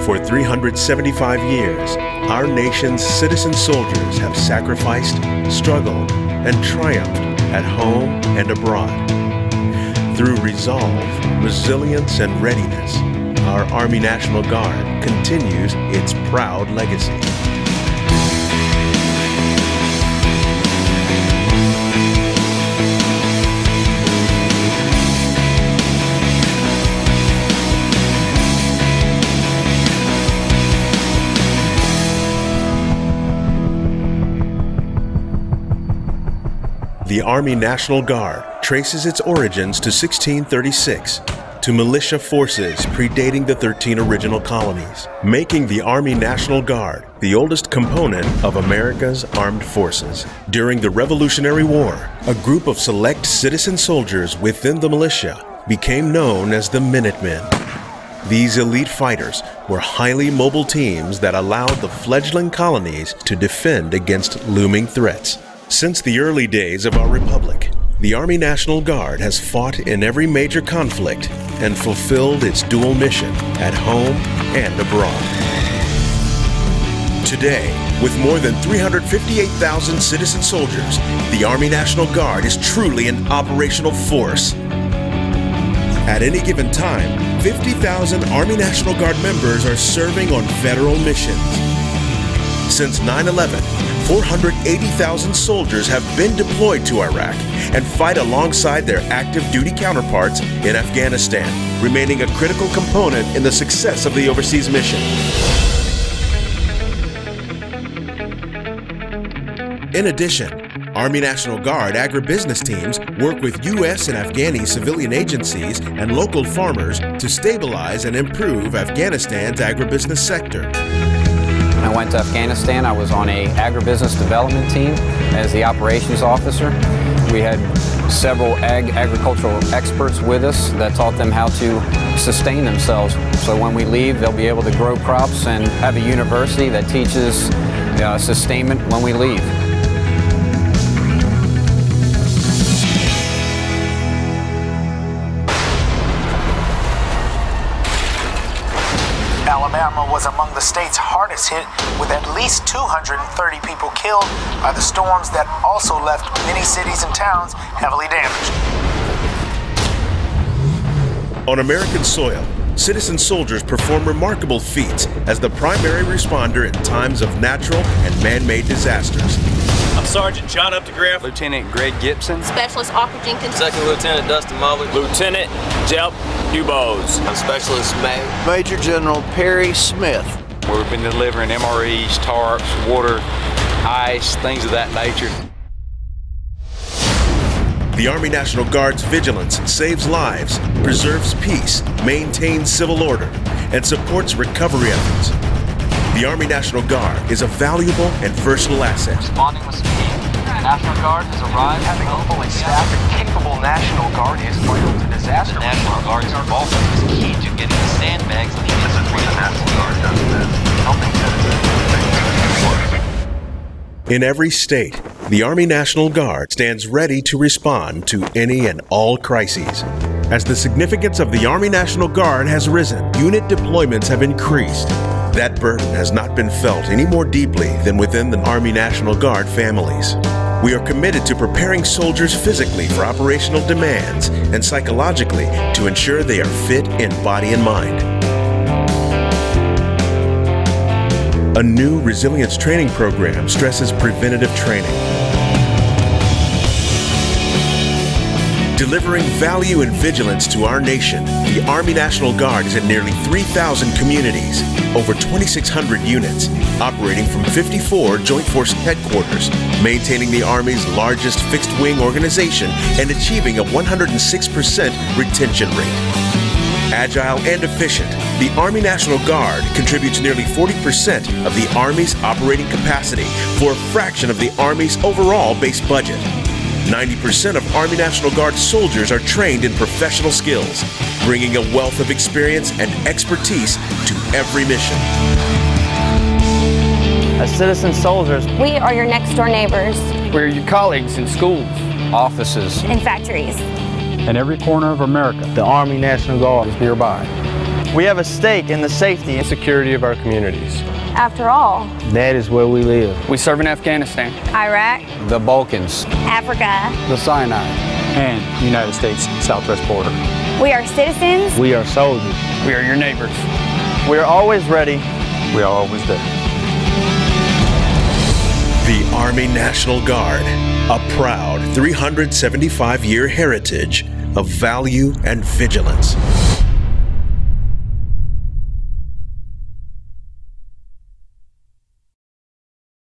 For 375 years, our nation's citizen soldiers have sacrificed, struggled, and triumphed at home and abroad. Through resolve, resilience, and readiness, our Army National Guard continues its proud legacy. The Army National Guard traces its origins to 1636, to militia forces predating the 13 original colonies, making the Army National Guard the oldest component of America's armed forces. During the Revolutionary War, a group of select citizen soldiers within the militia became known as the Minutemen. These elite fighters were highly mobile teams that allowed the fledgling colonies to defend against looming threats. Since the early days of our republic, the Army National Guard has fought in every major conflict and fulfilled its dual mission at home and abroad. Today, with more than 358,000 citizen soldiers, the Army National Guard is truly an operational force. At any given time, 50,000 Army National Guard members are serving on federal missions. Since 9/11, 480,000 soldiers have been deployed to Iraq and fight alongside their active duty counterparts in Afghanistan, remaining a critical component in the success of the overseas mission. In addition, Army National Guard agribusiness teams work with U.S. and Afghani civilian agencies and local farmers to stabilize and improve Afghanistan's agribusiness sector. I went to Afghanistan. I was on an agribusiness development team as the operations officer. We had several agricultural experts with us that taught them how to sustain themselves. So when we leave, they'll be able to grow crops and have a university that teaches sustainment when we leave. Alabama was among the states hardest hit, with at least 230 people killed by the storms that also left many cities and towns heavily damaged. On American soil, citizen soldiers perform remarkable feats as the primary responder in times of natural and man-made disasters. I'm Sergeant John Updegraff. Lieutenant Greg Gibson. Specialist Arthur Jenkins. Second Lieutenant Dustin Muller. Lieutenant Jelp Dubose. I'm Specialist May. Major General Perry Smith. We've been delivering MREs, tarps, water, ice, things of that nature. The Army National Guard's vigilance saves lives, preserves peace, maintains civil order, and supports recovery efforts. The Army National Guard is a valuable and versatile asset. Responding with speed. The National Guard has arrived. Having a fully staffed and capable National Guard is vital to disaster. The National Guard's involvement is key to getting the sandbags needed. This is where the National Guard does this. Helping citizens. In every state, the Army National Guard stands ready to respond to any and all crises. As the significance of the Army National Guard has risen, unit deployments have increased. That burden has not been felt any more deeply than within the Army National Guard families. We are committed to preparing soldiers physically for operational demands and psychologically to ensure they are fit in body and mind. A new resilience training program stresses preventative training. Delivering value and vigilance to our nation, the Army National Guard is in nearly 3,000 communities, over 2,600 units, operating from 54 Joint Force headquarters, maintaining the Army's largest fixed-wing organization and achieving a 106% retention rate. Agile and efficient, the Army National Guard contributes nearly 40% of the Army's operating capacity for a fraction of the Army's overall base budget. 90% of Army National Guard soldiers are trained in professional skills, bringing a wealth of experience and expertise to every mission. As citizen soldiers, We are your next door neighbors. we're your colleagues in schools, Offices. In factories. in every corner of America. The Army National Guard is nearby. We have a stake in the safety and security of our communities. After all, that is where we live. We serve in Afghanistan, Iraq, the Balkans, Africa, the Sinai, and United States Southwest border. We are citizens. We are soldiers. We are your neighbors. We are always ready. We are always there. The Army National Guard, a proud 375-year heritage of value and vigilance.